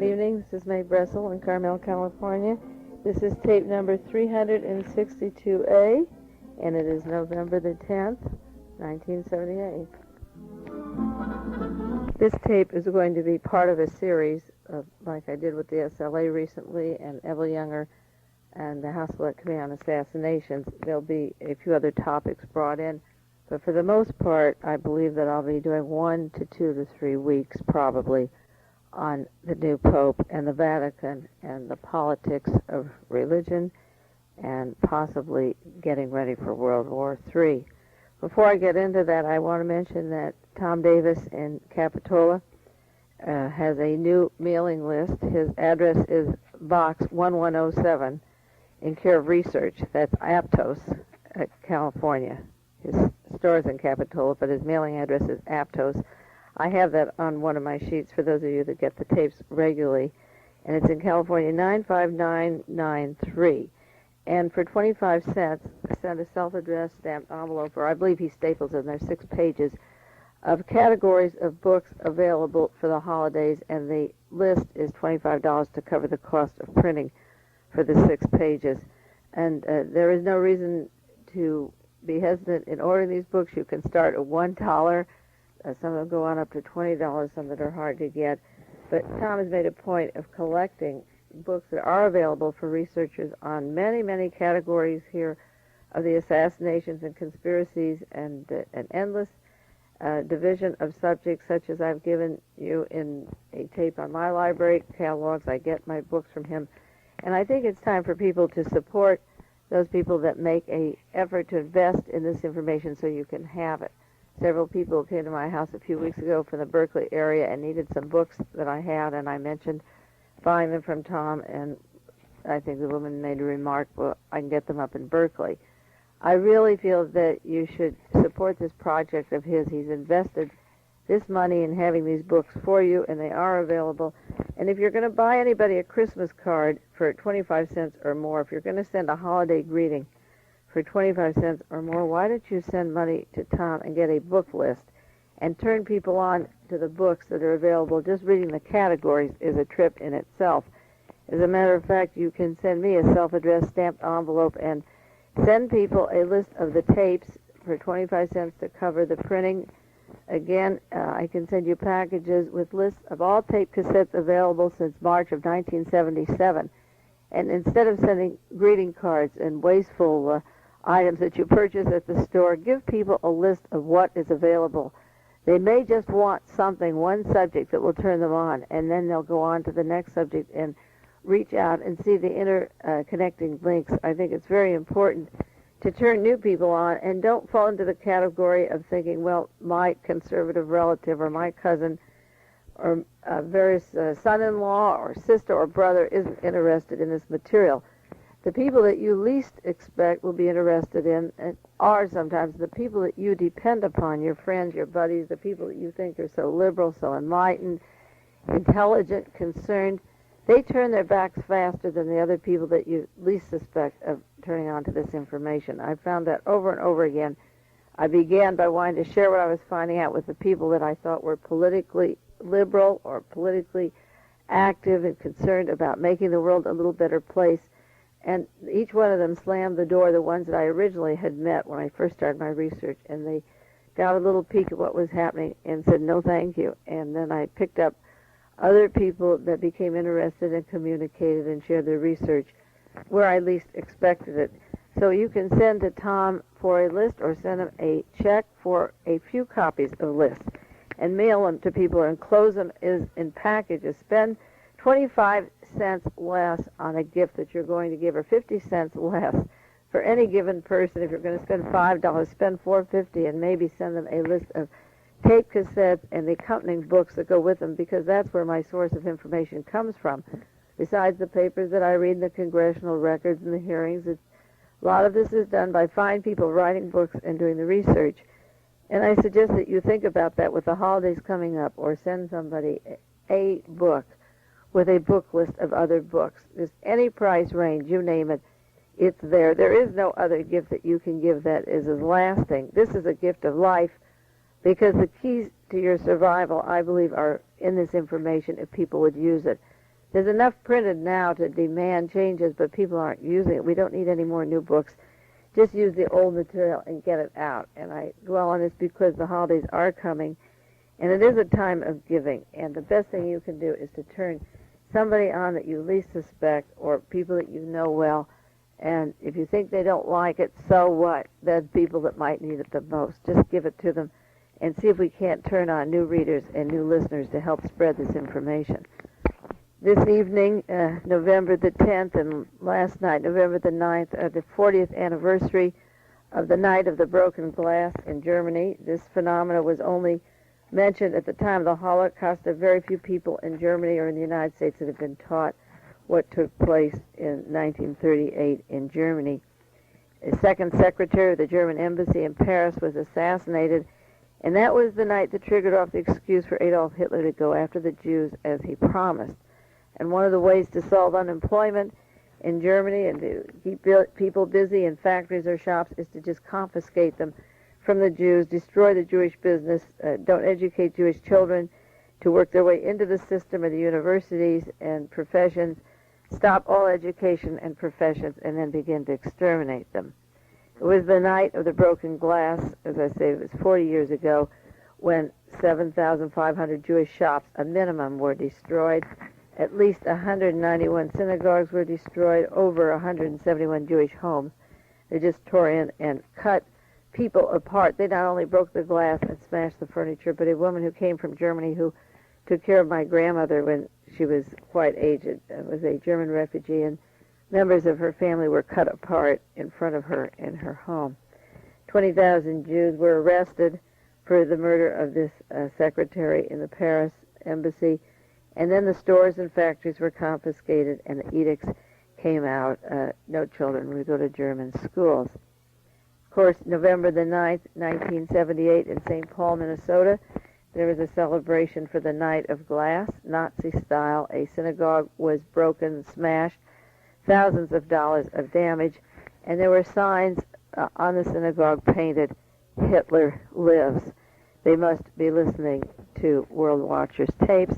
evening. This is Mae Brussell in Carmel, California. This is tape number 362A, and it is November the 10th, 1978. This tape is going to be part of a series of, like I did with the SLA recently, and Evel Younger and the House Select Committee on Assassinations. There'll be a few other topics brought in, but for the most part, I believe that I'll be doing 1 to 2 to 3 weeks probably on the new Pope and the Vatican and the politics of religion and possibly getting ready for World War III. Before I get into that, I want to mention that Tom Davis in Capitola has a new mailing list. His address is Box 1107 in care of Research. That's Aptos, California. His store's in Capitola, but his mailing address is Aptos. I have that on one of my sheets for those of you that get the tapes regularly, and it's in California 95993. And for 25 cents, send a self-addressed stamped envelope, or I believe he staples them. There's 6 pages of categories of books available for the holidays, and the list is $25 to cover the cost of printing for the 6 pages. And there is no reason to be hesitant in ordering these books. You can start at $1. Some of them go on up to $20, some that are hard to get. But Tom has made a point of collecting books that are available for researchers on many, many categories here of the assassinations and conspiracies, and an endless division of subjects, such as I've given you in a tape on my library catalogs. I get my books from him. And I think it's time for people to support those people that make an effort to invest in this information so you can have it. Several people came to my house a few weeks ago from the Berkeley area and needed some books that I had, and I mentioned buying them from Tom, and I think the woman made a remark, well, I can get them up in Berkeley. I really feel that you should support this project of his. He's invested this money in having these books for you, and they are available. And if you're going to buy anybody a Christmas card for 25 cents or more, if you're going to send a holiday greeting for 25 cents or more, why don't you send money to Tom and get a book list and turn people on to the books that are available? Just reading the categories is a trip in itself. As a matter of fact, you can send me a self-addressed stamped envelope and send people a list of the tapes for 25 cents to cover the printing. Again, I can send you packages with lists of all tape cassettes available since March of 1977. And instead of sending greeting cards and wasteful items that you purchase at the store, give people a list of what is available. They may just want something, one subject that will turn them on, and then they'll go on to the next subject and reach out and see the interconnecting links. I think it's very important to turn new people on, and don't fall into the category of thinking, well, my conservative relative or my cousin or various son-in-law or sister or brother isn't interested in this material. The people that you least expect will be interested in are sometimes the people that you depend upon, your friends, your buddies, the people that you think are so liberal, so enlightened, intelligent, concerned. They turn their backs faster than the other people that you least suspect of turning on to this information. I found that over and over again. I began by wanting to share what I was finding out with the people that I thought were politically liberal or politically active and concerned about making the world a little better place. And each one of them slammed the door, the ones that I originally had met when I first started my research, and they got a little peek at what was happening and said, no, thank you. And then I picked up other people that became interested and communicated and shared their research where I least expected it. So you can send to Tom for a list or send him a check for a few copies of lists and mail them to people or enclose them in packages. Spend 25 cents less on a gift that you're going to give, or 50 cents less for any given person. If you're going to spend $5, spend $4.50 and maybe send them a list of tape cassettes and the accompanying books that go with them, because that's where my source of information comes from. Besides the papers that I read, the congressional records and the hearings, a lot of this is done by fine people writing books and doing the research. And I suggest that you think about that with the holidays coming up, or send somebody a book with a book list of other books. There's any price range, you name it, it's there. There is no other gift that you can give that is as lasting. This is a gift of life, because the keys to your survival, I believe, are in this information if people would use it. There's enough printed now to demand changes, but people aren't using it. We don't need any more new books. Just use the old material and get it out. And I dwell on this because the holidays are coming, and it is a time of giving. And the best thing you can do is to turn somebody on that you least suspect or people that you know well. And if you think they don't like it, so what? There's people that might need it the most. Just give it to them and see if we can't turn on new readers and new listeners to help spread this information. This evening, November the 10th, and last night, November the 9th, are the 40th anniversary of the Night of the Broken Glass in Germany. This phenomenon was only mentioned at the time of the Holocaust. There are very few people in Germany or in the United States that have been taught what took place in 1938 in Germany. The second secretary of the German embassy in Paris was assassinated, and that was the night that triggered off the excuse for Adolf Hitler to go after the Jews as he promised. And one of the ways to solve unemployment in Germany and to keep people busy in factories or shops is to just confiscate them from the Jews, destroy the Jewish business, don't educate Jewish children to work their way into the system of the universities and professions, stop all education and professions, and then begin to exterminate them. It was the night of the broken glass, as I say, it was 40 years ago, when 7,500 Jewish shops, a minimum, were destroyed. At least 191 synagogues were destroyed, over 171 Jewish homes. They just tore in and cut people apart. They not only broke the glass and smashed the furniture, but a woman who came from Germany who took care of my grandmother when she was quite aged, was a German refugee, and members of her family were cut apart in front of her in her home. 20,000 Jews were arrested for the murder of this secretary in the Paris embassy. And then the stores and factories were confiscated, and the edicts came out. No children would go to German schools. Of course, November the 9th, 1978, in St. Paul, Minnesota, there was a celebration for the Night of Glass, Nazi style. A synagogue was broken, smashed, thousands of dollars of damage, and there were signs on the synagogue painted, "Hitler lives." They must be listening to World Watchers tapes,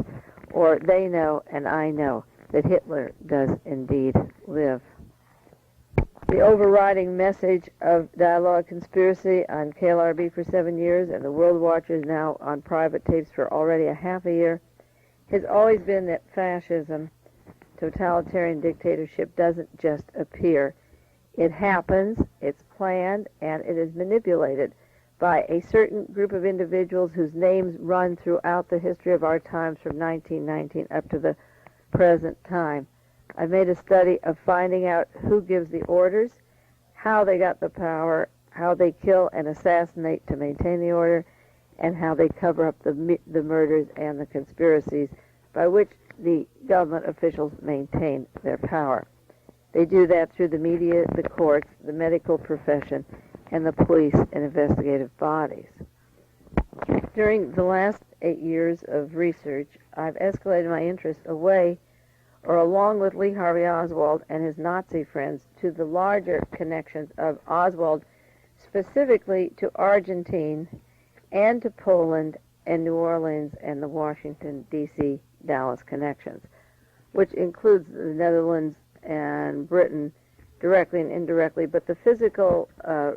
or they know and I know that Hitler does indeed live. The overriding message of Dialogue Conspiracy on KLRB for 7 years and the World Watchers now on private tapes for already a half a year has always been that fascism, totalitarian dictatorship, doesn't just appear. It happens, it's planned, and it is manipulated by a certain group of individuals whose names run throughout the history of our times from 1919 up to the present time. I've made a study of finding out who gives the orders, how they got the power, how they kill and assassinate to maintain the order, and how they cover up the murders and the conspiracies by which the government officials maintain their power. They do that through the media, the courts, the medical profession, and the police and investigative bodies. During the last 8 years of research, I've escalated my interest away, or along with Lee Harvey Oswald and his Nazi friends, to the larger connections of Oswald, specifically to Argentina and to Poland and New Orleans and the Washington, D.C., Dallas connections, which includes the Netherlands and Britain directly and indirectly, but the physical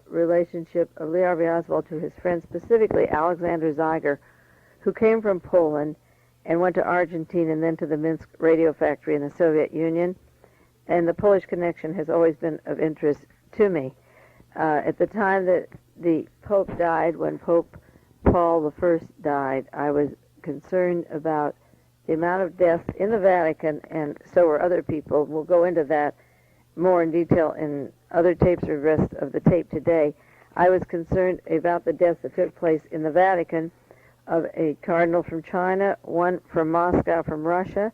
relationship of Lee Harvey Oswald to his friends, specifically Alexander Zeiger, who came from Poland and went to Argentina and then to the Minsk radio factory in the Soviet Union. And the Polish connection has always been of interest to me. At the time that the Pope died, when Pope Paul I died, I was concerned about the amount of deaths in the Vatican, and so were other people. We'll go into that more in detail in other tapes or the rest of the tape today. I was concerned about the deaths that took place in the Vatican of a cardinal from China, one from Moscow from Russia,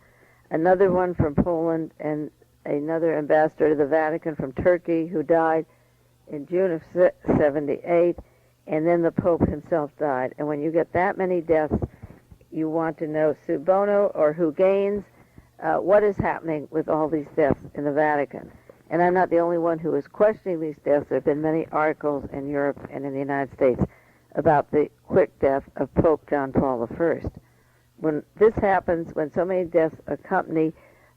another one from Poland, and another ambassador to the Vatican from Turkey who died in June of 78, and then the Pope himself died. And when you get that many deaths, you want to know sub bono, or who gains, what is happening with all these deaths in the Vatican. And I'm not the only one who is questioning these deaths. There have been many articles in Europe and in the United States about the quick death of Pope John Paul I. When this happens, when so many deaths accompany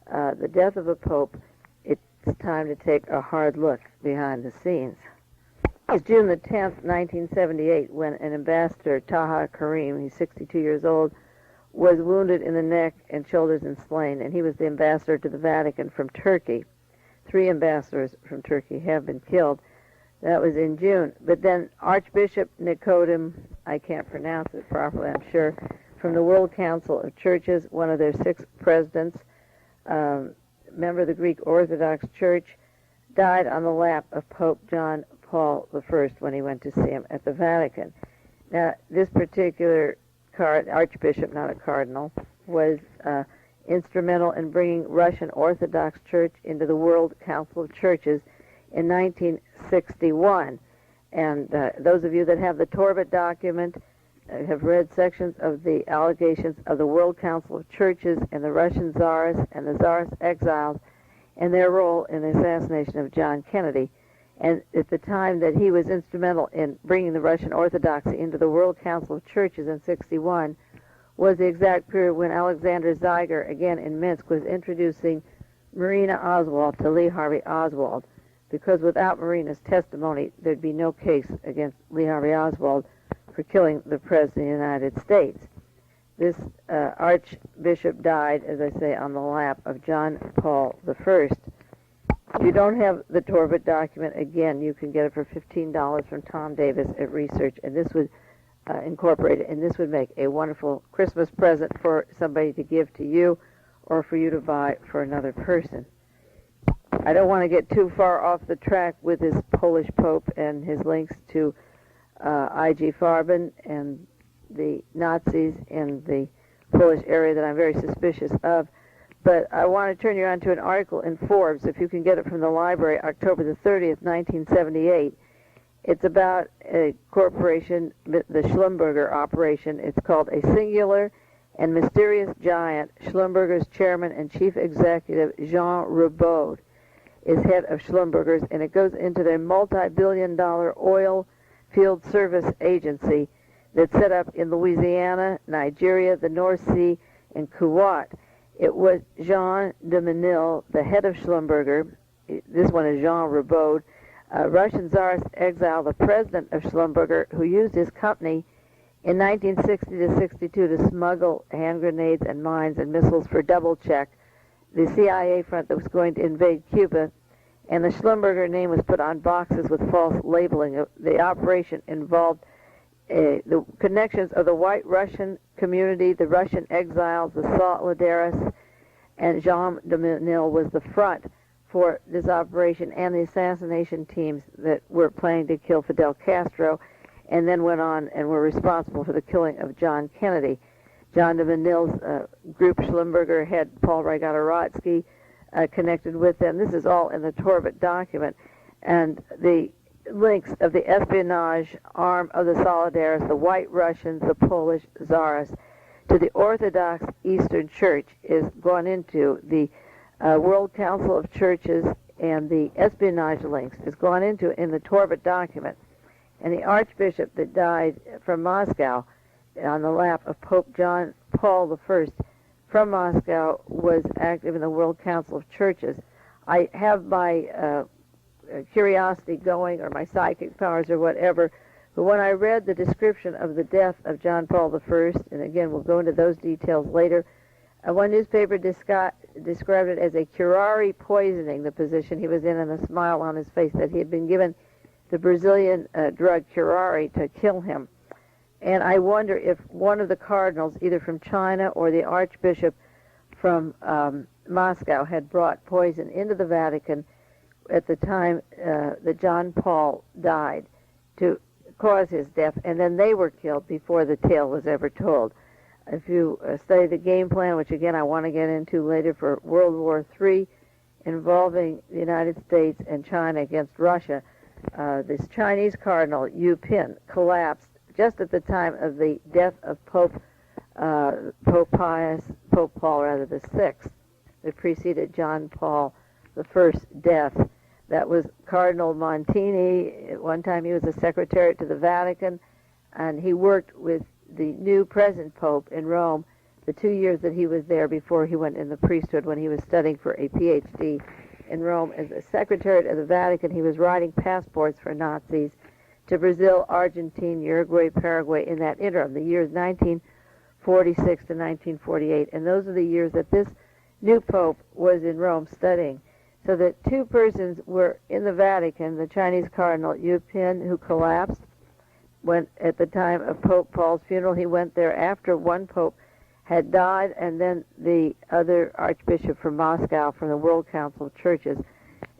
the death of a pope, it's time to take a hard look behind the scenes. It was June the 10th, 1978, when an ambassador, Taha Karim, he's 62 years old, was wounded in the neck and shoulders and slain, and he was the ambassador to the Vatican from Turkey. 3 ambassadors from Turkey have been killed. That was in June. But then Archbishop Nicodim, I can't pronounce it properly, I'm sure, from the World Council of Churches, one of their 6 presidents, member of the Greek Orthodox Church, died on the lap of Pope John Paul I when he went to see him at the Vatican. Now, this particular archbishop, not a cardinal, was instrumental in bringing Russian Orthodox Church into the World Council of Churches in 1961. And those of you that have the Torbat document have read sections of the allegations of the World Council of Churches and the Russian Tsars and the Tsarist exiles and their role in the assassination of John Kennedy. And at the time that he was instrumental in bringing the Russian Orthodoxy into the World Council of Churches in 61 was the exact period when Alexander Zeiger, again in Minsk, was introducing Marina Oswald to Lee Harvey Oswald, because without Marina's testimony, there'd be no case against Lee Harvey Oswald for killing the President of the United States. This archbishop died, as I say, on the lap of John Paul I. If you don't have the Torbat document, again, you can get it for $15 from Tom Davis at Research, and this would incorporate it, and this would make a wonderful Christmas present for somebody to give to you or for you to buy for another person. I don't want to get too far off the track with this Polish Pope and his links to I.G. Farben and the Nazis in the Polish area that I'm very suspicious of. But I want to turn you on to an article in Forbes, if you can get it from the library, October the 30th, 1978. It's about a corporation, the Schlumberger operation. It's called A Singular and Mysterious Giant. Schlumberger's chairman and chief executive, Jean Ribaud, is head of Schlumberger's, and it goes into their multi-billion-dollar oil field service agency that's set up in Louisiana, Nigeria, the North Sea, and Kuwait. It was Jean de Menil, the head of Schlumberger. This one is Jean Ribaud, Russian Tsarist exile, the president of Schlumberger, who used his company in 1960 to 62 to smuggle hand grenades and mines and missiles for double check, the CIA front that was going to invade Cuba, and the Schlumberger name was put on boxes with false labeling. The operation involved the connections of the white Russian community, the Russian exiles, the solidarists, and Jean de Menil was the front for this operation and the assassination teams that were planning to kill Fidel Castro and then went on and were responsible for the killing of John Kennedy. John de Menil's group, Schlumberger, had Paul Rygotorodsky connected with them. This is all in the Torbat document. And the links of the espionage arm of the Solidarists, the White Russians, the Polish Tsarists, to the Orthodox Eastern Church is gone into. The World Council of Churches and the espionage links is gone into in the Torbat document. And the archbishop that died from Moscow on the lap of Pope John Paul I from Moscow was active in the World Council of Churches. I have my curiosity going, or my psychic powers or whatever, but when I read the description of the death of John Paul I, and again we'll go into those details later, one newspaper described it as a curare poisoning, the position he was in, and a smile on his face, that he had been given the Brazilian drug curare to kill him. And I wonder if one of the cardinals, either from China or the archbishop from Moscow, had brought poison into the Vatican at the time that John Paul died to cause his death, and then they were killed before the tale was ever told. If you study the game plan, which again I want to get into later, for World War III involving the United States and China against Russia, this Chinese cardinal, Yu Pin, collapsed just at the time of the death of Pope Paul the Sixth, that preceded John Paul the First's death. That was Cardinal Montini. At one time he was a secretary to the Vatican, and he worked with the new present Pope in Rome the 2 years that he was there before he went in the priesthood when he was studying for a PhD in Rome. As a secretary of the Vatican, he was writing passports for Nazis to Brazil, Argentina, Uruguay, Paraguay in that interim, the years 1946 to 1948. And those are the years that this new pope was in Rome studying. So that two persons were in the Vatican, the Chinese Cardinal Yu Pin, who collapsed when at the time of Pope Paul's funeral. He went there after one pope had died, and then the other archbishop from Moscow from the World Council of Churches.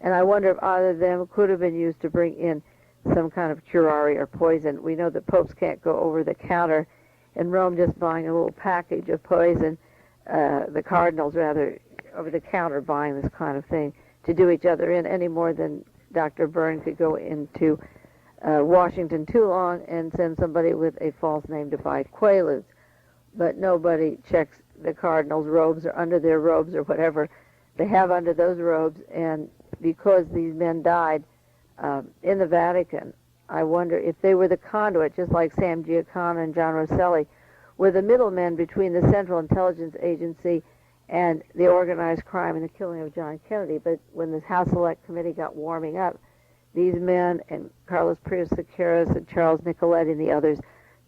And I wonder if either of them could have been used to bring in some kind of curare or poison. We know that popes can't go over the counter in Rome just buying a little package of poison. The cardinals, rather, over the counter buying this kind of thing to do each other in any more than Dr. Byrne could go into Washington too long and send somebody with a false name to buy Quaaludes. But nobody checks the cardinals' robes or under their robes or whatever they have under those robes. And because these men died in the Vatican, I wonder if they were the conduit, just like Sam Giancana and John Rosselli, were the middlemen between the Central Intelligence Agency and the organized crime and the killing of John Kennedy. But when the House Select Committee got warming up, these men and Carlos Prius Sequeiros and Charles Nicoletti and the others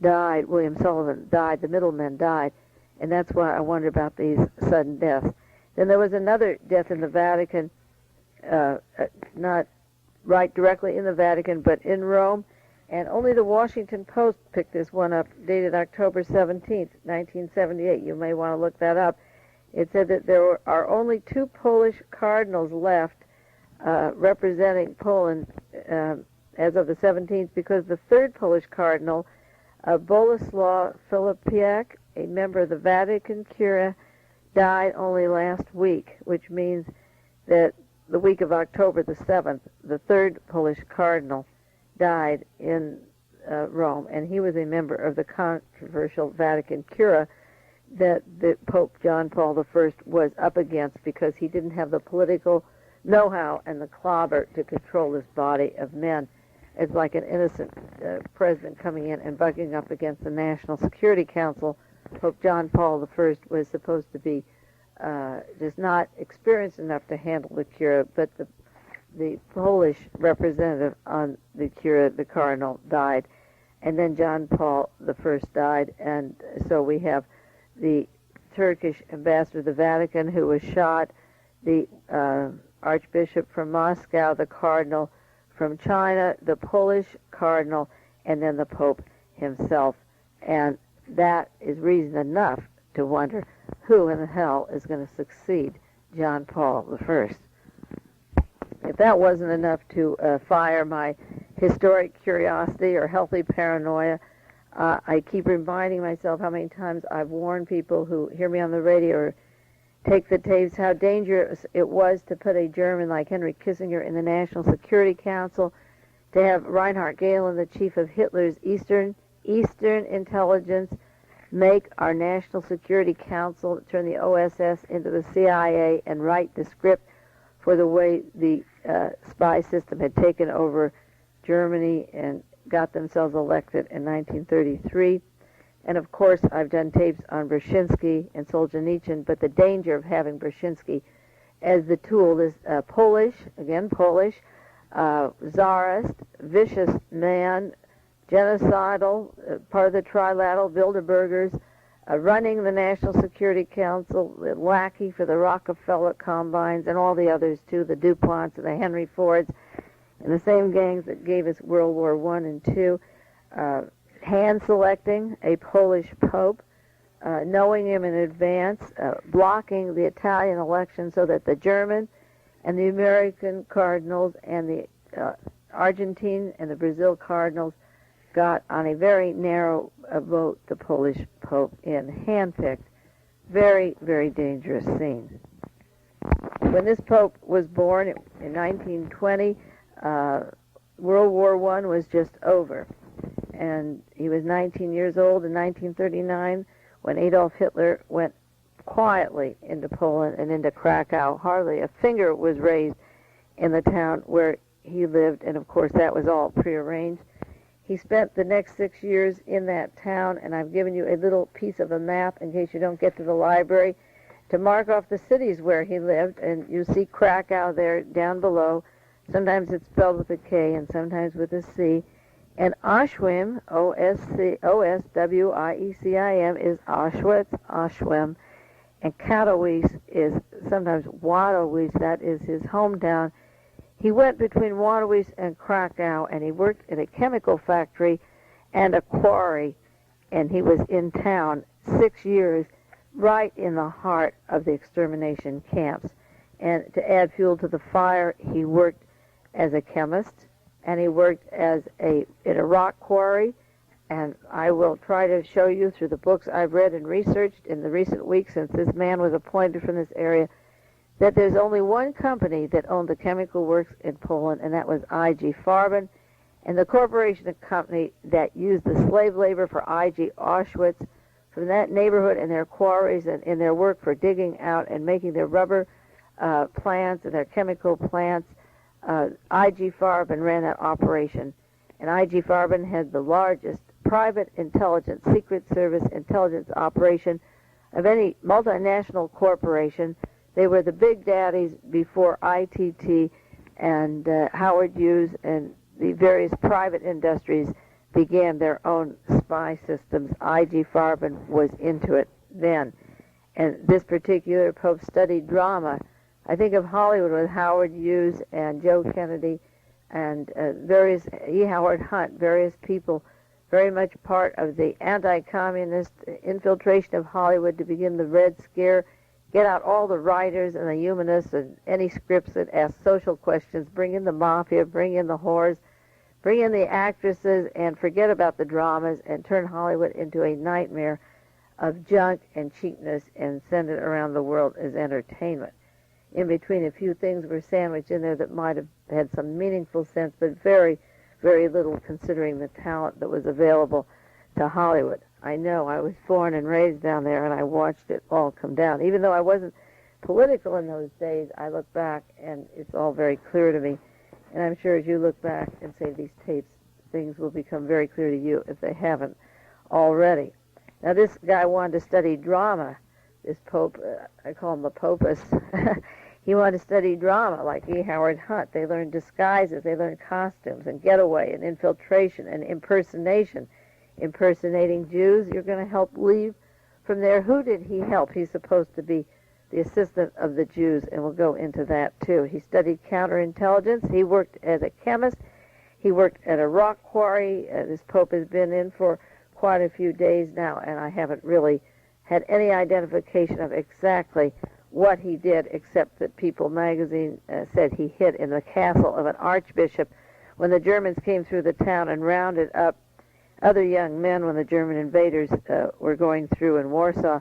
died. William Sullivan died. The middlemen died. And that's why I wonder about these sudden deaths. Then there was another death in the Vatican, not right directly in the Vatican, but in Rome. And only the Washington Post picked this one up, dated October 17th, 1978. You may want to look that up. It said that there are only two Polish cardinals left representing Poland as of the 17th, because the third Polish cardinal, Boleslaw Filipiak, a member of the Vatican Curia, died only last week, which means that the week of October the 7th, the third Polish cardinal died in Rome, and he was a member of the controversial Vatican Curia that the Pope John Paul I was up against, because he didn't have the political know-how and the clobber to control this body of men. It's like an innocent president coming in and bucking up against the National Security Council. Pope John Paul I was supposed to be just not experienced enough to handle the Curia, but the Polish representative on the Curia, the cardinal, died, and then John Paul I died, and so we have the Turkish ambassador to the Vatican who was shot, the Archbishop from Moscow, the Cardinal from China, the Polish Cardinal, and then the Pope himself. And that is reason enough to wonder who in the hell is going to succeed John Paul I. If that wasn't enough to fire my historic curiosity or healthy paranoia, I keep reminding myself how many times I've warned people who hear me on the radio or take the tapes how dangerous it was to put a German like Henry Kissinger in the National Security Council, to have Reinhard Gehlen, the chief of Hitler's Eastern intelligence, make our National Security Council turn the OSS into the CIA and write the script for the way the spy system had taken over Germany and got themselves elected in 1933. And of course, I've done tapes on Brzezinski and Solzhenitsyn, but the danger of having Brzezinski as the tool, this Polish, czarist, vicious man, genocidal, part of the trilateral Bilderbergers, running the National Security Council, the lackey for the Rockefeller combines and all the others too, the DuPonts and the Henry Fords, and the same gangs that gave us World War I and II, hand-selecting a Polish pope, knowing him in advance, blocking the Italian election so that the German and the American cardinals and the Argentine and the Brazil cardinals got on a very narrow vote the Polish pope in, handpicked. Very, very dangerous scene. When this pope was born in 1920, World War I was just over. And he was 19 years old in 1939 when Adolf Hitler went quietly into Poland and into Krakow. Hardly a finger was raised in the town where he lived, and of course that was all prearranged. He spent the next 6 years in that town, and I've given you a little piece of a map in case you don't get to the library to mark off the cities where he lived, and you see Krakow there down below. Sometimes it's spelled with a K and sometimes with a C. And Auschwitz, O-S-W-I-E-C-I-M, is Auschwitz. And Katowice is sometimes Wadowice, that is his hometown. He went between Wadowice and Krakow, and he worked in a chemical factory and a quarry, and he was in town 6 years, right in the heart of the extermination camps. And to add fuel to the fire, he worked as a chemist, and he worked in a rock quarry. And I will try to show you through the books I've read and researched in the recent weeks since this man was appointed from this area that there's only one company that owned the chemical works in Poland, and that was I.G. Farben. And the corporation and company that used the slave labor for I.G. Auschwitz from that neighborhood and their quarries and in their work for digging out and making their rubber plants and their chemical plants, I.G. Farben ran that operation. And I.G. Farben had the largest private intelligence, Secret Service intelligence operation of any multinational corporation. They were the big daddies before ITT and Howard Hughes and the various private industries began their own spy systems. I.G. Farben was into it then. And this particular Pope studied drama. I think of Hollywood with Howard Hughes and Joe Kennedy and various, E. Howard Hunt, various people very much part of the anti-communist infiltration of Hollywood to begin the Red Scare, get out all the writers and the humanists and any scripts that ask social questions, bring in the mafia, bring in the whores, bring in the actresses, and forget about the dramas and turn Hollywood into a nightmare of junk and cheapness and send it around the world as entertainment. In between, a few things were sandwiched in there that might have had some meaningful sense, but very, very little considering the talent that was available to Hollywood. I know I was born and raised down there, and I watched it all come down. Even though I wasn't political in those days, I look back, and it's all very clear to me. And I'm sure as you look back and say these tapes, things will become very clear to you if they haven't already. Now, this guy wanted to study drama. This Pope, I call him the Popus. He wanted to study drama like E. Howard Hunt. They learned disguises, they learned costumes and getaway and infiltration and impersonation. Impersonating Jews, you're going to help leave from there. Who did he help? He's supposed to be the assistant of the Jews, and we'll go into that too. He studied counterintelligence. He worked as a chemist. He worked at a rock quarry. This Pope has been in for quite a few days now, and I haven't really had any identification of exactly what he did, except that People magazine said he hid in the castle of an archbishop when the Germans came through the town and rounded up other young men when the German invaders were going through in Warsaw.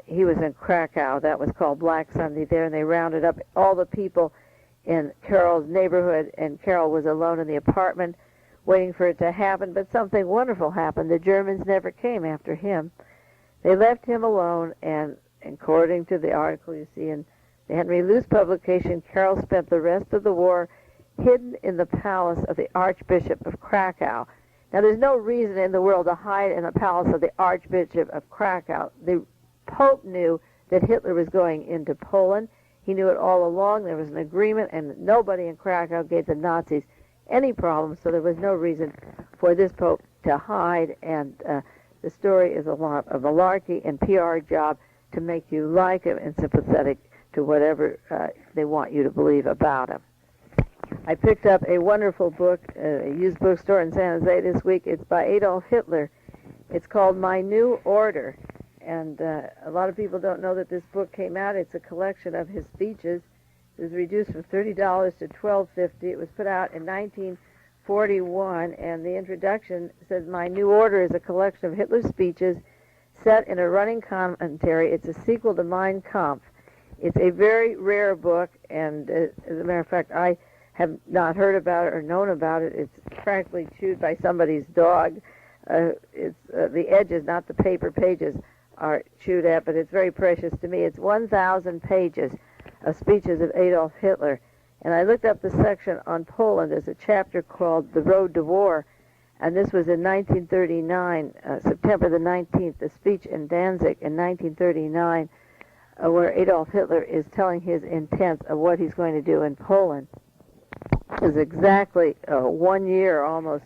He was in Krakow. That was called Black Sunday there, and they rounded up all the people in Carol's neighborhood, and Carol was alone in the apartment waiting for it to happen, but something wonderful happened. The Germans never came after him. They left him alone, and according to the article you see in the Henry Luce publication, Carol spent the rest of the war hidden in the palace of the Archbishop of Krakow. Now, there's no reason in the world to hide in the palace of the Archbishop of Krakow. The Pope knew that Hitler was going into Poland. He knew it all along. There was an agreement, and nobody in Krakow gave the Nazis any problems, so there was no reason for this Pope to hide, and the story is a lot of malarkey and PR job to make you like him and sympathetic to whatever they want you to believe about him. I picked up a wonderful book, a used bookstore in San Jose this week. It's by Adolf Hitler. It's called My New Order, and a lot of people don't know that this book came out. It's a collection of his speeches. It was reduced from $30 to $12.50. It was put out in 1941, and the introduction says, My New Order is a collection of Hitler's speeches set in a running commentary. It's a sequel to Mein Kampf. It's a very rare book, and as a matter of fact, I have not heard about it or known about it. It's practically chewed by somebody's dog. The edges, not the paper pages, are chewed at, but it's very precious to me. It's 1,000 pages of speeches of Adolf Hitler. And I looked up the section on Poland. There's a chapter called The Road to War, and this was in 1939, September the 19th, the speech in Danzig in 1939, where Adolf Hitler is telling his intent of what he's going to do in Poland. It was exactly 1 year almost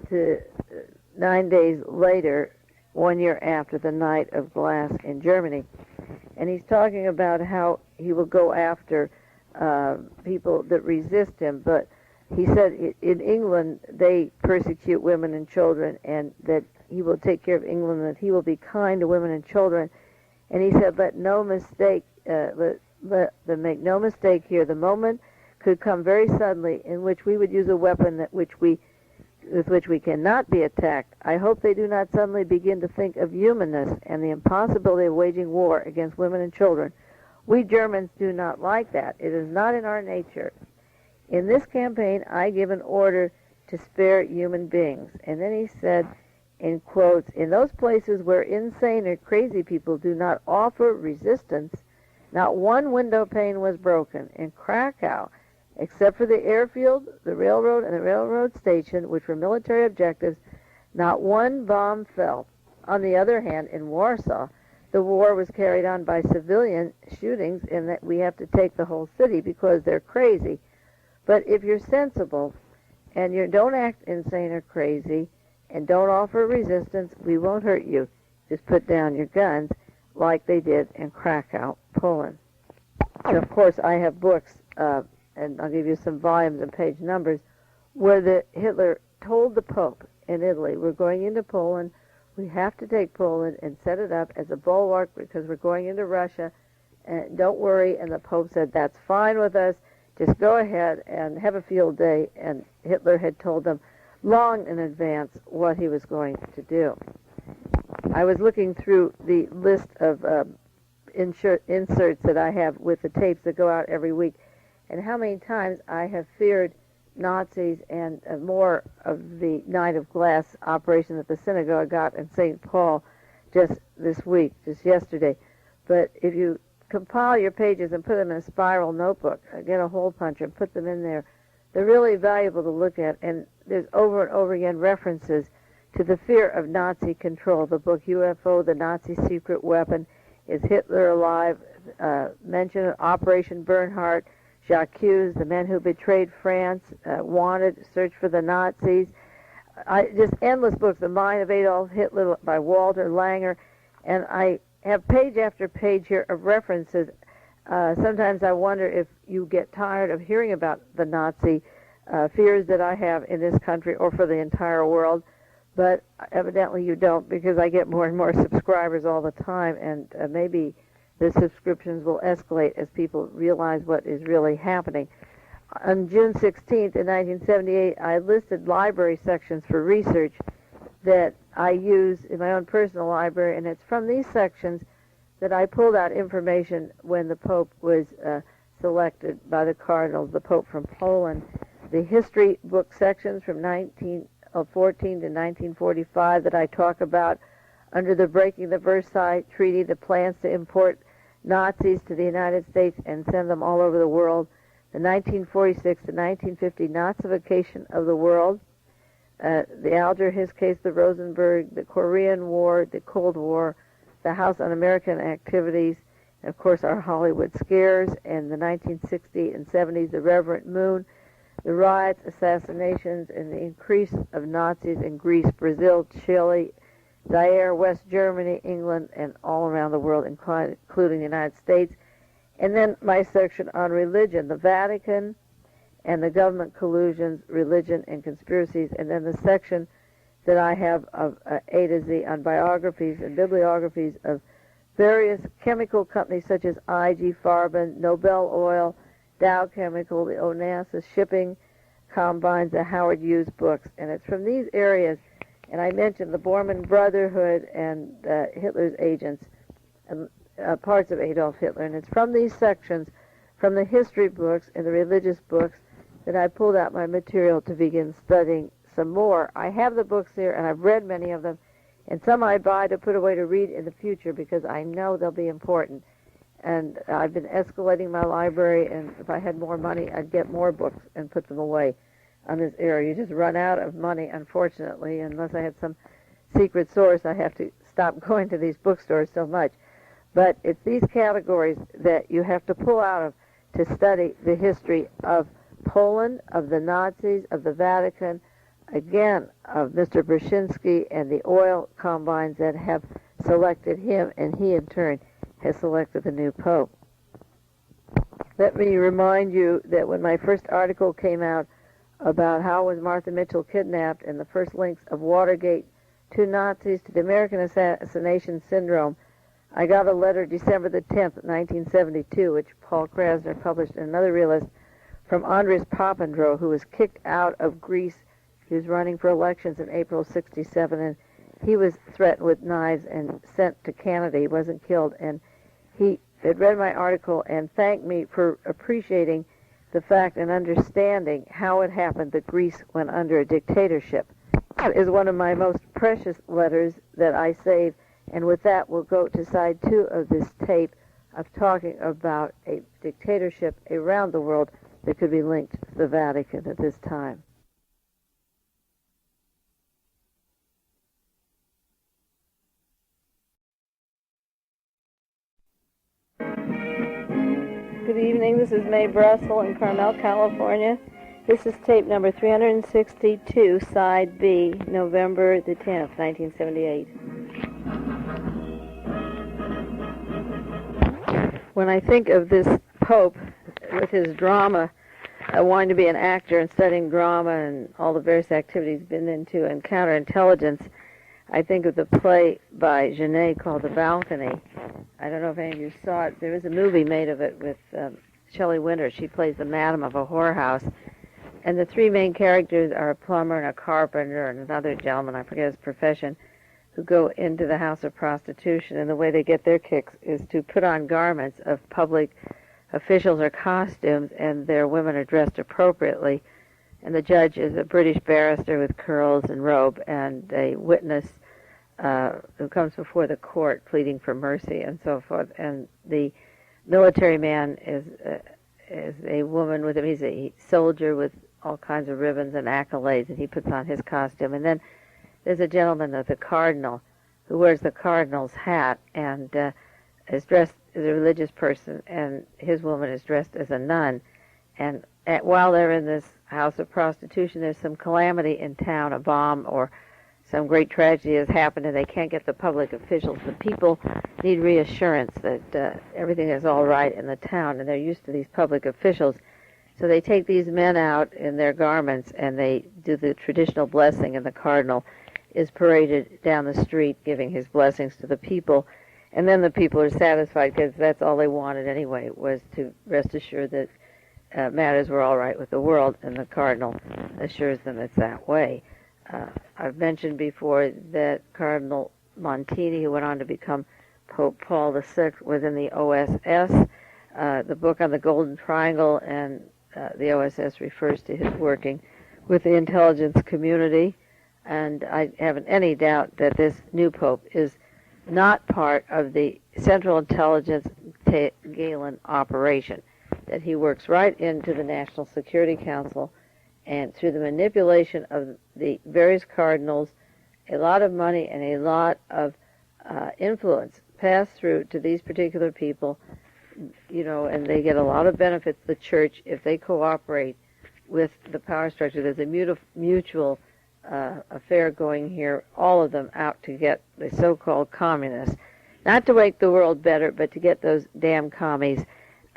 to 9 days later, 1 year after the Night of Glass in Germany. And he's talking about how he will go after people that resist him. But he said in England they persecute women and children, and that he will take care of England, that he will be kind to women and children. And he said, let no mistake, let them make no mistake here. The moment could come very suddenly in which we would use a weapon with which we cannot be attacked. I hope they do not suddenly begin to think of humanness and the impossibility of waging war against women and children. We Germans do not like that. It is not in our nature. In this campaign, I give an order to spare human beings. And then he said, in quotes, in those places where insane or crazy people do not offer resistance, not one window pane was broken. In Krakow, except for the airfield, the railroad, and the railroad station, which were military objectives, not one bomb fell. On the other hand, in Warsaw, the war was carried on by civilian shootings, in that we have to take the whole city because they're crazy. But if you're sensible and you don't act insane or crazy and don't offer resistance, we won't hurt you. Just put down your guns like they did in Krakow, Poland. And of course, I have books, and I'll give you some volumes and page numbers, where Hitler told the Pope in Italy, we're going into Poland, we have to take Poland and set it up as a bulwark because we're going into Russia, and don't worry. And the Pope said, that's fine with us, just go ahead and have a field day. And Hitler had told them long in advance what he was going to do. I was looking through the list of inserts that I have with the tapes that go out every week, and how many times I have feared Nazis, and more of the Night of Glass operation that the synagogue got in St. Paul just this week, just yesterday. But if you compile your pages and put them in a spiral notebook, get a hole puncher and put them in there, they're really valuable to look at. And there's over and over again references to the fear of Nazi control. The book UFO, The Nazi Secret Weapon, Is Hitler Alive? Mention Operation Bernhardt, Jacques, the men who betrayed France, Wanted, Search for the Nazis. Just endless books. The Mind of Adolf Hitler by Walter Langer. And I have page after page here of references. Sometimes I wonder if you get tired of hearing about the Nazi fears that I have in this country or for the entire world. But evidently you don't, because I get more and more subscribers all the time, and maybe the subscriptions will escalate as people realize what is really happening. On June 16th in 1978, I listed library sections for research that I use in my own personal library, and it's from these sections that I pulled out information when the Pope was selected by the cardinals, the Pope from Poland. The history book sections from 1914 to 1945 that I talk about under the Breaking the Versailles Treaty, the plans to import Nazis to the United States and send them all over the world, the 1946 to 1950 Nazification of the world, the Alger, his case, the Rosenberg, the Korean War, the Cold War, the House on American Activities, and of course our Hollywood scares, and the 1960s and 70s, the Reverend Moon, the riots, assassinations, and the increase of Nazis in Greece, Brazil, Chile, Zaire, West Germany, England, and all around the world, including the United States. And then my section on religion, the Vatican and the government collusions, religion and conspiracies. And then the section that I have of A to Z on biographies and bibliographies of various chemical companies such as IG Farben, Nobel Oil, Dow Chemical, the Onassis Shipping Combines, the Howard Hughes books. And it's from these areas. And I mentioned the Bormann Brotherhood and Hitler's agents, and parts of Adolf Hitler. And it's from these sections, from the history books and the religious books, that I pulled out my material to begin studying some more. I have the books here, and I've read many of them, and some I buy to put away to read in the future because I know they'll be important. And I've been escalating my library, and if I had more money, I'd get more books and put them away. on this era. You just run out of money, unfortunately, unless I had some secret source. I have to stop going to these bookstores so much. But it's these categories that you have to pull out of to study the history of Poland, of the Nazis, of the Vatican, again, of Mr. Brzezinski and the oil combines that have selected him, and he in turn has selected the new pope. Let me remind you that when my first article came out about how was Martha Mitchell kidnapped and the first links of Watergate to Nazis to the American assassination syndrome, I got a letter December the 10th, 1972, which Paul Krasner published in Another Realist, from Andres Papandreou, who was kicked out of Greece. He was running for elections in April of 67, and he was threatened with knives and sent to Canada. He wasn't killed, and he had read my article and thanked me for appreciating the fact and understanding how it happened that Greece went under a dictatorship. That is one of my most precious letters that I saved, and with that we'll go to side 2 of this tape of talking about a dictatorship around the world that could be linked to the Vatican at this time. Good evening, this is Mae Brussell in Carmel, California. This is tape number 362, side B, November the 10th, 1978. When I think of this Pope with his drama, wanting to be an actor and studying drama and all the various activities he's been into and counterintelligence, I think of the play by Genet called The Balcony. I don't know if any of you saw it. There is a movie made of it with Shelley Winters. She plays the madam of a whorehouse. And the 3 main characters are a plumber and a carpenter and another gentleman, I forget his profession, who go into the house of prostitution. And the way they get their kicks is to put on garments of public officials or costumes, and their women are dressed appropriately. And the judge is a British barrister with curls and robe, and a witness who comes before the court pleading for mercy and so forth. And the military man is a woman with him. He's a soldier with all kinds of ribbons and accolades, and he puts on his costume. And then there's a gentleman with a cardinal who wears the cardinal's hat and is dressed as a religious person, and his woman is dressed as a nun. And while they're in this house of prostitution, there's some calamity in town, a bomb or some great tragedy has happened, and they can't get the public officials. The people need reassurance that everything is all right in the town, and they're used to these public officials. So they take these men out in their garments, and they do the traditional blessing, and the cardinal is paraded down the street giving his blessings to the people. And then the people are satisfied because that's all they wanted anyway, was to rest assured that matters were all right with the world, and the cardinal assures them it's that way. I've mentioned before that Cardinal Montini, who went on to become Pope Paul VI, was in the OSS. The book on the Golden Triangle and the OSS refers to his working with the intelligence community, and I haven't any doubt that this new Pope is not part of the Central Intelligence Galen operation, that he works right into the National Security Council, and through the manipulation of the various cardinals, a lot of money and a lot of influence pass through to these particular people, and they get a lot of benefits, the church, if they cooperate with the power structure. There's a mutual affair going here, all of them out to get the so-called communists, not to make the world better, but to get those damn commies.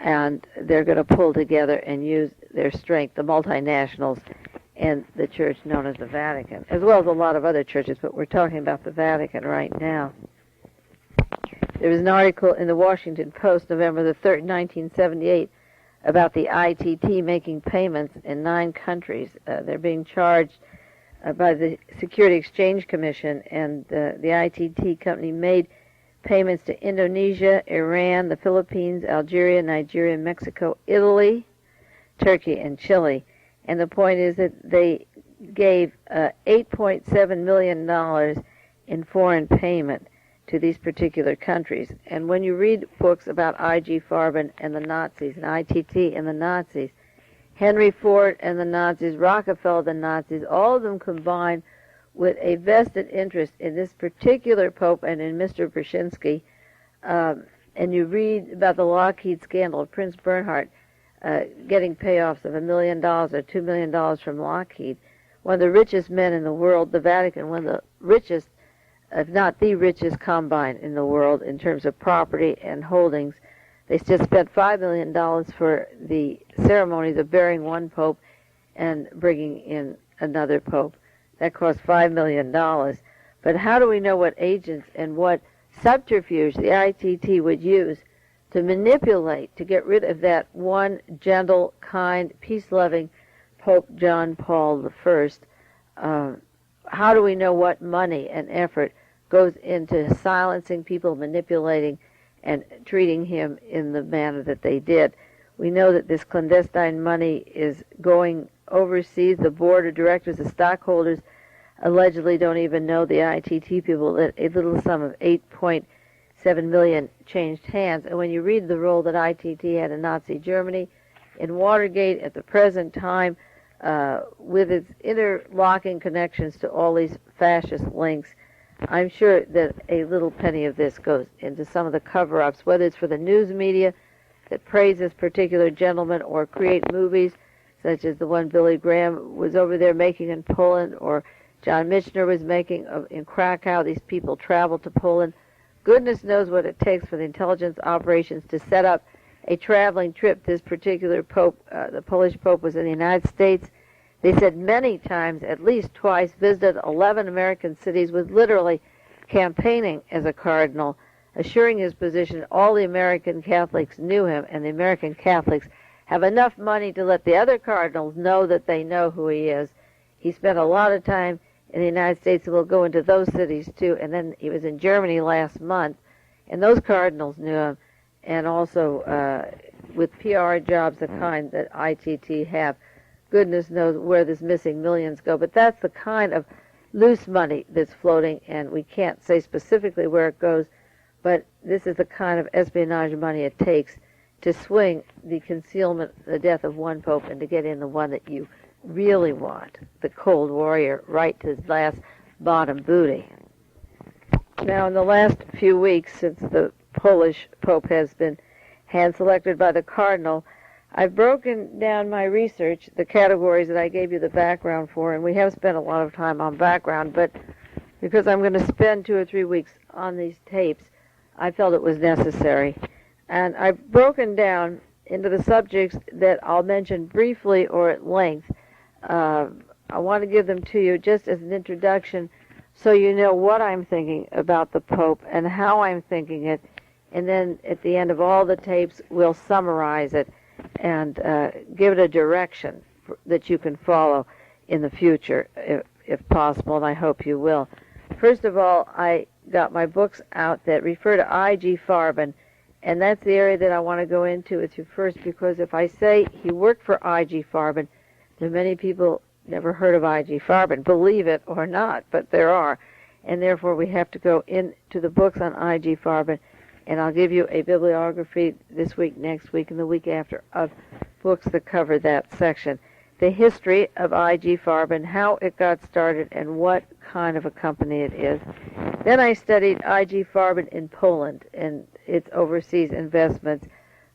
And they're going to pull together and use their strength, the multinationals and the church known as the Vatican, as well as a lot of other churches, but we're talking about the Vatican right now. There was an article in the Washington Post, November the 3rd, 1978, about the ITT making payments in 9 countries. They're being charged by the Security Exchange Commission, and the ITT company made payments to Indonesia, Iran, the Philippines, Algeria, Nigeria, Mexico, Italy, Turkey, and Chile. And the point is that they gave $8.7 million in foreign payment to these particular countries. And when you read books about I.G. Farben and the Nazis, and ITT and the Nazis, Henry Ford and the Nazis, Rockefeller, the Nazis, all of them combined with a vested interest in this particular Pope and in Mr. Brzezinski. And you read about the Lockheed scandal of Prince Bernhard getting payoffs of $1 million or $2 million from Lockheed. One of the richest men in the world, the Vatican, one of the richest, if not the richest combine in the world in terms of property and holdings. They just spent $5 million for the ceremonies of burying one pope and bringing in another pope. That cost $5 million. But how do we know what agents and what subterfuge the ITT would use to manipulate, to get rid of that one gentle, kind, peace-loving Pope John Paul I? How do we know what money and effort goes into silencing people, manipulating, and treating him in the manner that they did? We know that this clandestine money is going overseas. The board of directors, the stockholders, allegedly don't even know, the ITT people, that a little sum of $8.7 million changed hands. And when you read the role that ITT had in Nazi Germany, in Watergate at the present time, with its interlocking connections to all these fascist links, I'm sure that a little penny of this goes into some of the cover-ups, whether it's for the news media that praise this particular gentleman or create movies such as the one Billy Graham was over there making in Poland, or John Michener was making in Krakow. These people traveled to Poland. Goodness knows what it takes for the intelligence operations to set up a traveling trip. This particular pope, the Polish pope, was in the United States. They said many times, at least twice, visited 11 American cities, was literally campaigning as a cardinal, assuring his position. All the American Catholics knew him, and the American Catholics have enough money to let the other cardinals know that they know who he is. He spent a lot of time in the United States, and we'll go into those cities too. And then he was in Germany last month, and those cardinals knew him, and also with PR jobs, the kind that ITT have. Goodness knows where this missing millions go, but that's the kind of loose money that's floating, and we can't say specifically where it goes, but this is the kind of espionage money it takes to swing the concealment, the death of one pope, and to get in the one that you really want, the cold warrior, right to his last bottom booty. Now, in the last few weeks, since the Polish pope has been hand-selected by the cardinal, I've broken down my research, the categories that I gave you the background for, and we have spent a lot of time on background, but because I'm going to spend 2 or 3 weeks on these tapes, I felt it was necessary. And I've broken down into the subjects that I'll mention briefly or at length. I want to give them to you just as an introduction so you know what I'm thinking about the Pope and how I'm thinking it, and then at the end of all the tapes, we'll summarize it and give it a direction that you can follow in the future, if possible, and I hope you will. First of all, I got my books out that refer to I.G. Farben, and that's the area that I want to go into with you first, because if I say he worked for I.G. Farben, there are many people never heard of I.G. Farben, believe it or not, but there are, and therefore we have to go into the books on I.G. Farben, and I'll give you a bibliography this week, next week, and the week after of books that cover that section. The history of I.G. Farben, how it got started, and what kind of a company it is. Then I studied I.G. Farben in Poland and its overseas investments,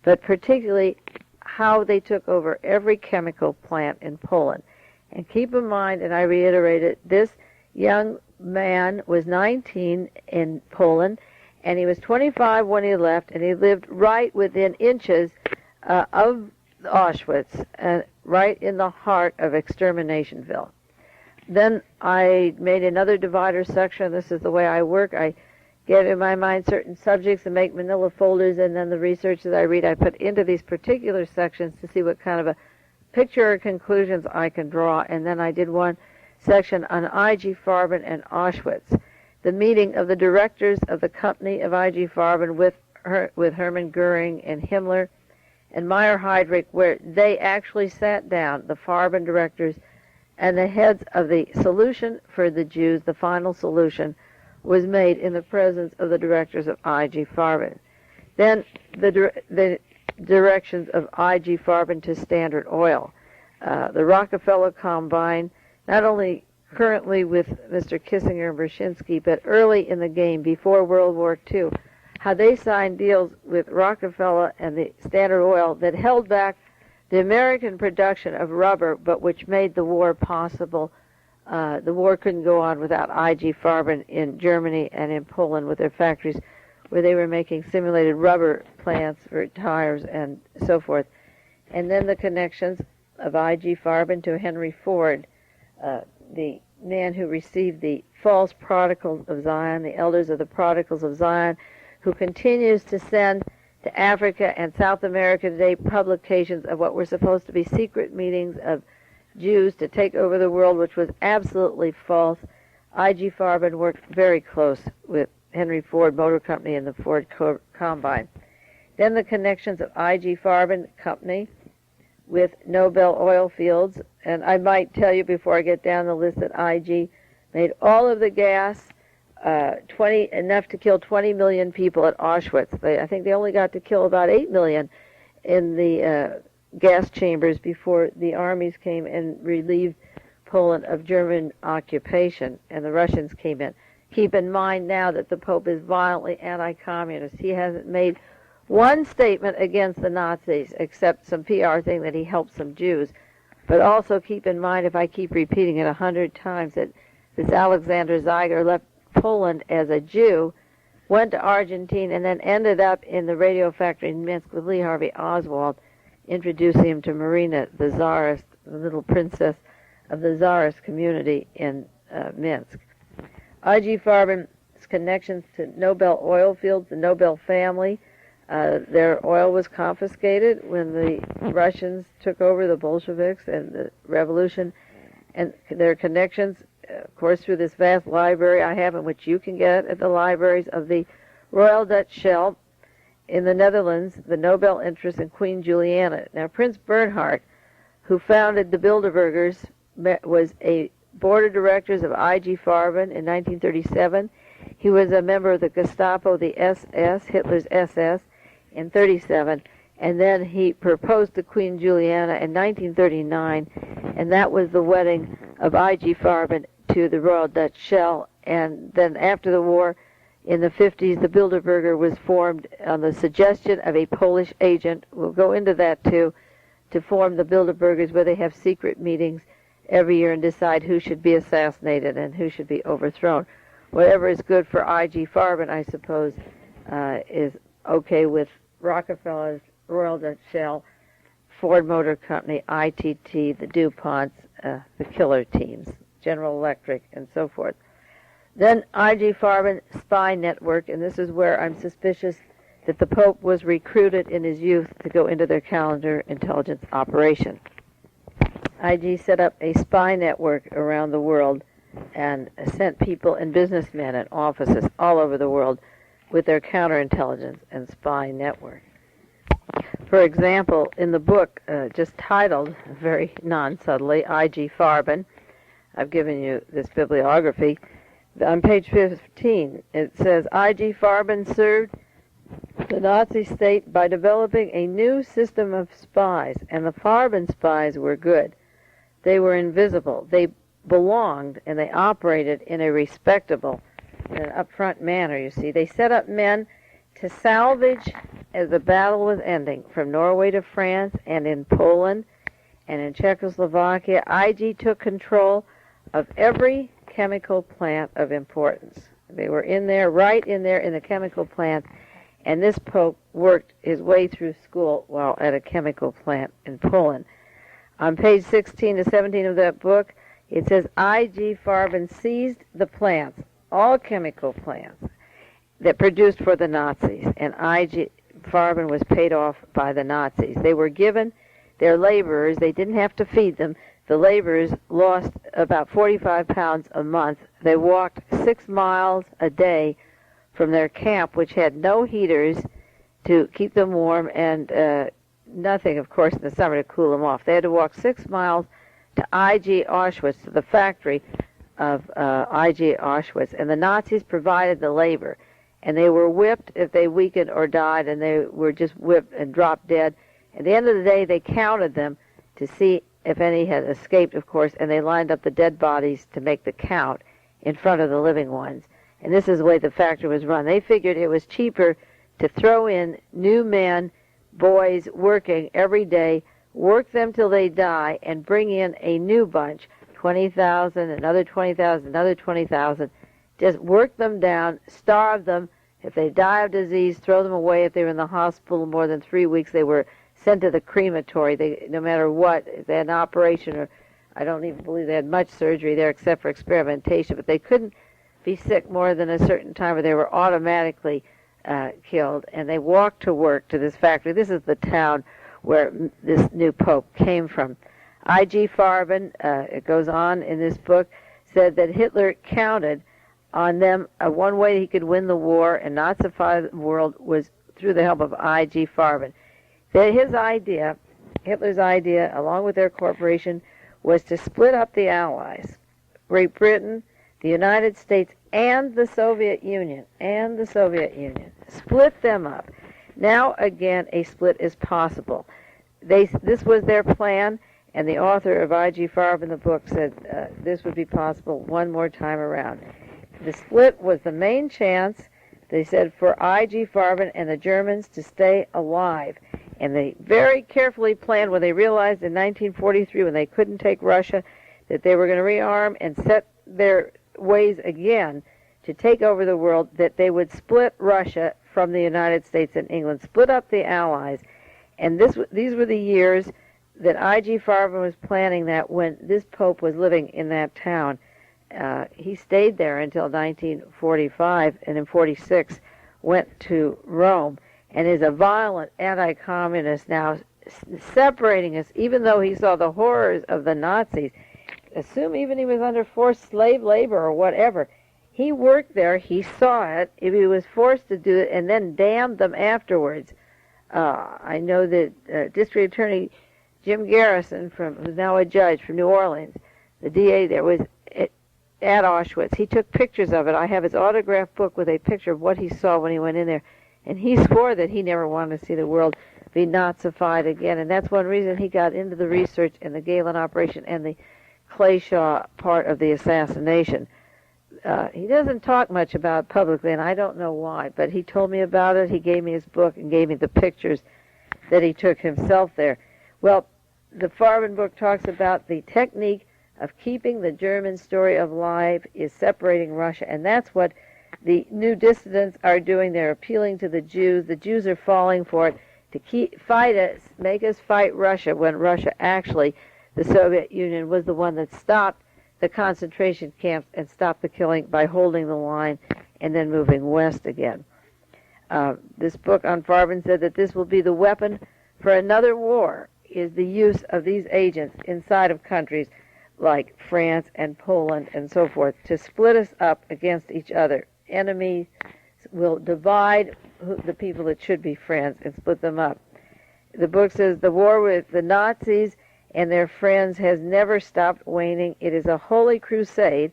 but particularly how they took over every chemical plant in Poland. And keep in mind, and I reiterate it, this young man was 19 in Poland, and he was 25 when he left, and he lived right within inches of Auschwitz, right in the heart of Exterminationville. Then I made another divider section. This is the way I work. I get in my mind certain subjects and make manila folders, and then the research that I read I put into these particular sections to see what kind of a picture or conclusions I can draw. And then I did one section on I.G. Farben and Auschwitz, the meeting of the directors of the company of I.G. Farben with Hermann Goering and Himmler and Meyer Heydrich, where they actually sat down, the Farben directors, and the heads of the solution for the Jews, the final solution, was made in the presence of the directors of I.G. Farben. Then the directions of I.G. Farben to Standard Oil. the Rockefeller Combine, not only currently with Mr. Kissinger and Brzezinski, but early in the game, before World War II, how they signed deals with Rockefeller and the Standard Oil that held back the American production of rubber, but which made the war possible. The war couldn't go on without I.G. Farben in Germany and in Poland with their factories where they were making simulated rubber plants for tires and so forth. And then the connections of I.G. Farben to Henry Ford, the man who received the false prodigals of Zion, the elders of the prodigals of Zion, who continues to send to Africa and South America today publications of what were supposed to be secret meetings of Jews to take over the world, which was absolutely false. I.G. Farben worked very close with Henry Ford Motor Company and the Ford Combine. Then the connections of I.G. Farben Company with Nobel Oil Fields, and I might tell you before I get down the list that I.G. made all of the gas, enough to kill 20 million people at Auschwitz. I think they only got to kill about 8 million in the gas chambers before the armies came and relieved Poland of German occupation, and the Russians came in. Keep in mind now that the Pope is violently anti-communist. He hasn't made one statement against the Nazis, except some PR thing that he helped some Jews. But also keep in mind, if I keep repeating it 100 times, that this Alexander Zeiger left Poland as a Jew, went to Argentina, and then ended up in the radio factory in Minsk with Lee Harvey Oswald, introducing him to Marina, the Tsarist, the little princess of the Tsarist community in Minsk. I.G. Farben's connections to Nobel oil fields, the Nobel family, their oil was confiscated when the Russians took over, the Bolsheviks and the revolution, and their connections, of course, through this vast library I have, in which you can get at the libraries of the Royal Dutch Shell in the Netherlands, the Nobel interest in Queen Juliana. Now, Prince Bernhard, who founded the Bilderbergers, was a board of directors of I.G. Farben in 1937. He was a member of the Gestapo, the SS, Hitler's SS, in 1937, and then he proposed to Queen Juliana in 1939, and that was the wedding of I.G. Farben to the Royal Dutch Shell. And then after the war, in the 50s, the Bilderberger was formed on the suggestion of a Polish agent. We'll go into that too, to form the Bilderbergers, where they have secret meetings every year and decide who should be assassinated and who should be overthrown. Whatever is good for I.G. Farben, I suppose, is okay with Rockefeller's, Royal Dutch Shell, Ford Motor Company, ITT, the DuPonts, the killer teams, General Electric, and so forth. Then I.G. Farben spy network, and this is where I'm suspicious that the Pope was recruited in his youth to go into their counterintelligence operation. I.G. set up a spy network around the world and sent people and businessmen and offices all over the world with their counterintelligence and spy network. For example, in the book just titled, very non-subtly, I.G. Farben, I've given you this bibliography. On page 15, it says, I.G. Farben served the Nazi state by developing a new system of spies, and the Farben spies were good. They were invisible. They belonged, and they operated in a respectable and upfront manner, you see. They set up men to salvage, as the battle was ending, from Norway to France and in Poland and in Czechoslovakia. I.G. took control of every chemical plant of importance. They were in there, right in there in the chemical plant, and this Pope worked his way through school while at a chemical plant in Poland. On page 16 to 17 of that book, it says I.G. Farben seized the plants, all chemical plants, that produced for the Nazis, and I.G. Farben was paid off by the Nazis. They were given their laborers, they didn't have to feed them. The laborers lost about 45 pounds a month. They walked 6 miles a day from their camp, which had no heaters to keep them warm, and nothing, of course, in the summer to cool them off. They had to walk 6 miles to I.G. Auschwitz, to the factory of I.G. Auschwitz, and the Nazis provided the labor, and they were whipped if they weakened or died, and they were just whipped and dropped dead. At the end of the day, they counted them to see if any had escaped, of course, and they lined up the dead bodies to make the count in front of the living ones. And this is the way the factory was run. They figured it was cheaper to throw in new men, boys, working every day, work them till they die, and bring in a new bunch, 20,000, another 20,000, another 20,000. Just work them down, starve them. If they die of disease, throw them away. If they were in the hospital more than 3 weeks, they were sent to the crematory. No matter what, if they had an operation, or I don't even believe they had much surgery there except for experimentation, but they couldn't be sick more than a certain time or they were automatically killed. And they walked to work to this factory. This is the town where this new pope came from. I.G. Farben, it goes on in this book, said that Hitler counted on them. One way he could win the war and Nazify the world was through the help of I.G. Farben. His idea, Hitler's idea, along with their corporation, was to split up the Allies, Great Britain, the United States, and the Soviet Union, split them up. Now, again, a split is possible. This was their plan, and the author of I.G. Farben, the book, said this would be possible one more time around. The split was the main chance, they said, for I.G. Farben and the Germans to stay alive. And they very carefully planned when they realized in 1943, when they couldn't take Russia, that they were going to rearm and set their ways again to take over the world, that they would split Russia from the United States and England, split up the Allies. And these were the years that I.G. Farben was planning that when this Pope was living in that town. He stayed there until 1945, and in 46 went to Rome, and is a violent anti-communist now, separating us, even though he saw the horrors of the Nazis. Assume even he was under forced slave labor or whatever. He worked there, he saw it, if he was forced to do it, and then damned them afterwards. I know that District Attorney Jim Garrison, who's now a judge from New Orleans, the DA there, was at Auschwitz. He took pictures of it. I have his autographed book with a picture of what he saw when he went in there. And he swore that he never wanted to see the world be Nazified again. And that's one reason he got into the research and the Galen operation and the Clayshaw part of the assassination. He doesn't talk much about it publicly, and I don't know why, but he told me about it. He gave me his book and gave me the pictures that he took himself there. Well, the Farben book talks about the technique of keeping the German story alive is separating Russia, and that's what the new dissidents are doing. They're appealing to the Jews. The Jews are falling for it to fight us, make us fight Russia, when Russia actually, the Soviet Union, was the one that stopped the concentration camps and stopped the killing by holding the line and then moving west again. This book on Farben said that this will be the weapon for another war, is the use of these agents inside of countries like France and Poland and so forth, to split us up against each other. Enemies will divide the people that should be friends and split them up. The book says the war with the Nazis and their friends has never stopped waning. It is a holy crusade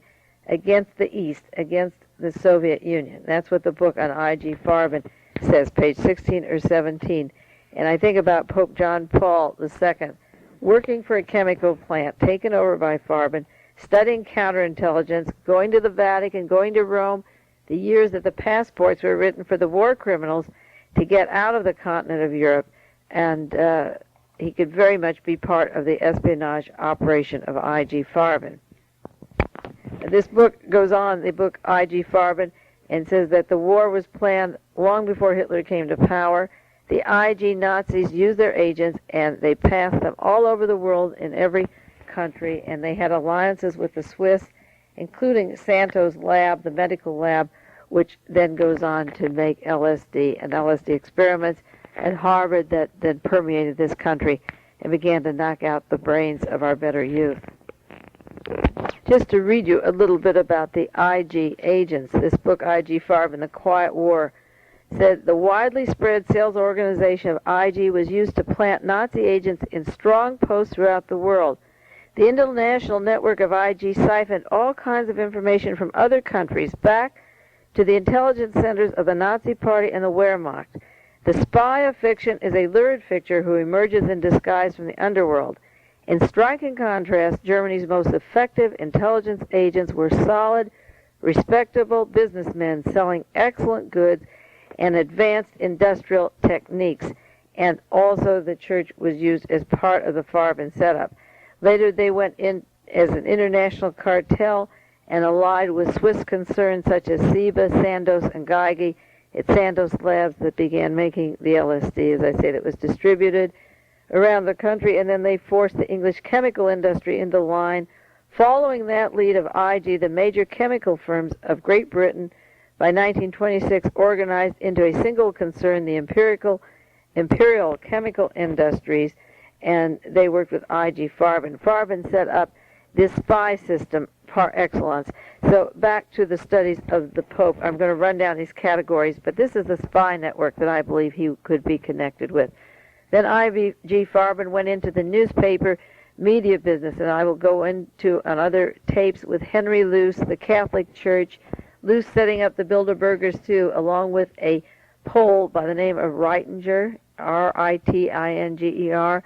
against the East, against the Soviet Union. That's what the book on I.G. Farben says, page 16 or 17. And I think about Pope John Paul II, working for a chemical plant taken over by Farben, studying counterintelligence, going to the Vatican, going to Rome, the years that the passports were written for the war criminals to get out of the continent of Europe, and he could very much be part of the espionage operation of I.G. Farben. This book goes on, the book I.G. Farben, and says that the war was planned long before Hitler came to power. The I.G. Nazis used their agents, and they passed them all over the world in every country, and they had alliances with the Swiss, including Santo's lab, the medical lab, which then goes on to make LSD and LSD experiments at Harvard that then permeated this country and began to knock out the brains of our better youth. Just to read you a little bit about the IG agents, this book, I.G. Farben, The Quiet War, said the widely spread sales organization of IG was used to plant Nazi agents in strong posts throughout the world. The international network of IG siphoned all kinds of information from other countries back to the intelligence centers of the Nazi Party and the Wehrmacht. The spy of fiction is a lurid figure who emerges in disguise from the underworld. In striking contrast, Germany's most effective intelligence agents were solid, respectable businessmen selling excellent goods and advanced industrial techniques, and also the church was used as part of the Farben setup. Later they went in as an international cartel and allied with Swiss concerns such as Ciba, Sandoz, and Geigy. It's Sandoz Labs that began making the LSD, as I say, that was distributed around the country, and then they forced the English chemical industry into line. Following that lead of IG, the major chemical firms of Great Britain by 1926 organized into a single concern, the Imperial Chemical Industries, and they worked with IG Farben. Farben set up this spy system par excellence. So back to the studies of the Pope. I'm going to run down these categories, but this is the spy network that I believe he could be connected with. Then IG Farben went into the newspaper media business, and I will go into on other tapes with Henry Luce, the Catholic Church, Luce setting up the Bilderbergers too, along with a Pole by the name of Reitinger, Ritinger,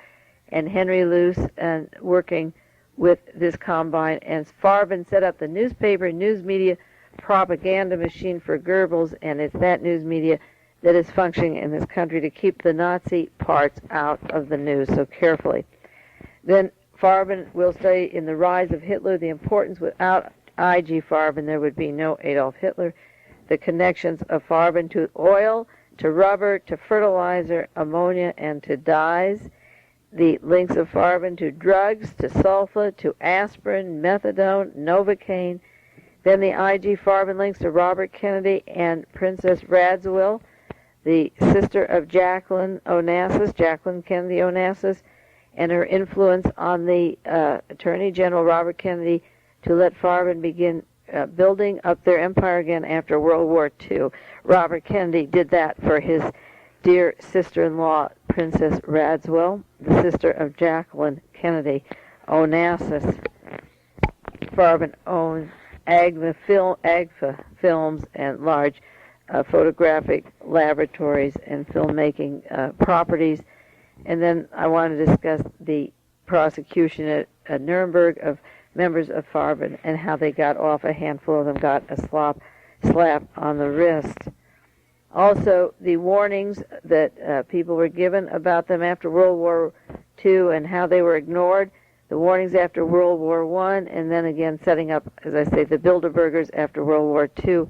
and Henry Luce, and working with this combine. And Farben set up the newspaper news media propaganda machine for Goebbels, and it's that news media that is functioning in this country to keep the Nazi parts out of the news so carefully. Then Farben will say in The Rise of Hitler, the importance without IG Farben there would be no Adolf Hitler. The connections of Farben to oil, to rubber, to fertilizer, ammonia, and to dyes. The links of Farben to drugs, to sulfa, to aspirin, methadone, Novocaine. Then the IG Farben links to Robert Kennedy and Princess Radziwill, the sister of Jacqueline Kennedy Onassis, and her influence on the Attorney General Robert Kennedy to let Farben begin building up their empire again after World War II. Robert Kennedy did that for his dear sister-in-law, Princess Radziwill, the sister of Jacqueline Kennedy Onassis. Farben owned AGFA Films and large photographic laboratories and filmmaking properties. And then I want to discuss the prosecution at Nuremberg of members of Farben and how they got off. A handful of them got a slap on the wrist. Also, the warnings that people were given about them after World War II and how they were ignored. The warnings after World War I, and then again setting up, as I say, the Bilderbergers after World War II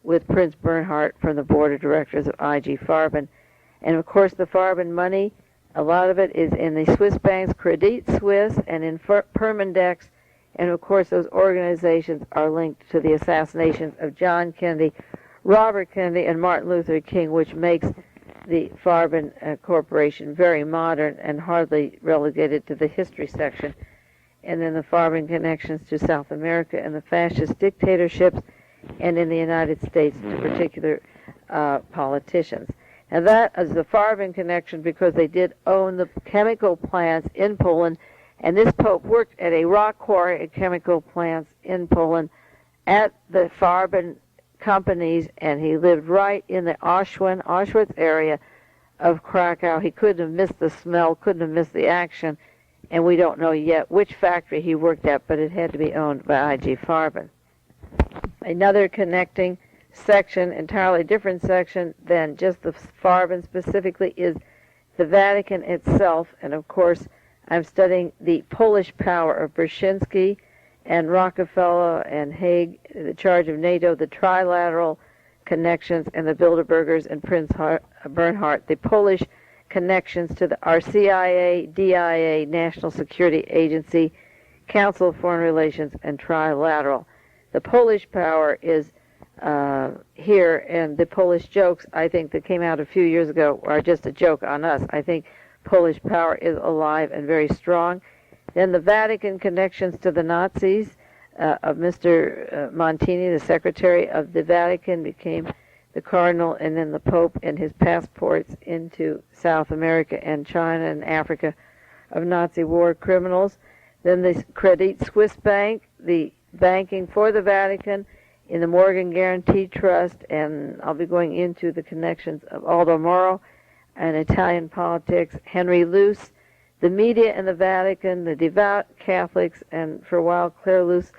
with Prince Bernhard from the board of directors of IG Farben. And of course, the Farben money, a lot of it is in the Swiss banks, Credit Suisse, and in Permandex. And of course, those organizations are linked to the assassinations of John Kennedy, Robert Kennedy, and Martin Luther King, which makes the Farben Corporation very modern and hardly relegated to the history section. And then the Farben connections to South America and the fascist dictatorships, and in the United States to particular politicians. Now that is the Farben connection because they did own the chemical plants in Poland, and this Pope worked at a rock quarry at chemical plants in Poland at the Farben companies, and he lived right in the Auschwitz area of Krakow. He couldn't have missed the smell, couldn't have missed the action, and we don't know yet which factory he worked at, but it had to be owned by IG Farben. Another connecting section, entirely different section than just the Farben specifically, is the Vatican itself, and of course I'm studying the Polish power of Brzezinski and Rockefeller and Haig, the charge of NATO, the trilateral connections, and the Bilderbergers and Prince Bernhard, the Polish connections to the RCIA, DIA, National Security Agency, Council of Foreign Relations, and trilateral. The Polish power is here, and the Polish jokes, I think, that came out a few years ago are just a joke on us. I think Polish power is alive and very strong. Then the Vatican connections to the Nazis of Mr. Montini, the Secretary of the Vatican, became the Cardinal, and then the Pope and his passports into South America and China and Africa of Nazi war criminals. Then the Credit Suisse Bank, the banking for the Vatican in the Morgan Guarantee Trust, and I'll be going into the connections of Aldo Moro and Italian politics, Henry Luce, the media and the Vatican, the devout Catholics, and for a while Claire Luce